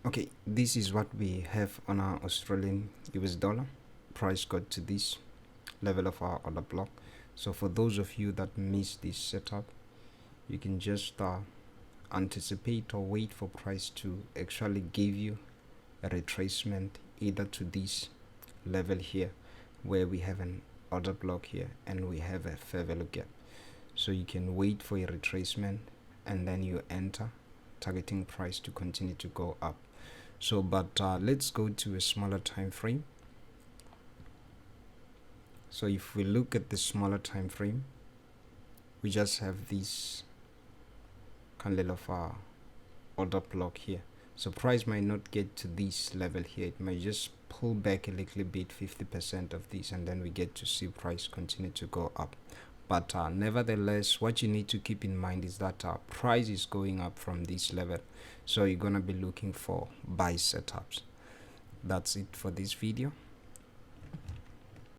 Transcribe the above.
Okay, this is what we have on our Australian US dollar. Price got to this level of our order block. So for those of you that missed this setup, you can just anticipate or wait for price to actually give you a retracement either to this level here where we have an order block here and we have a fair value gap. So you can wait for a retracement and then you enter, targeting price to continue to go up. So but let's go to a smaller time frame. So if we look at the smaller time frame, we just have this candle of our order block here. So price might not get to this level here. It might just pull back a little bit, 50% of this, and then we get to see price continue to go up. But nevertheless, what you need to keep in mind is that price is going up from this level, so you're gonna be looking for buy setups. That's it for this video.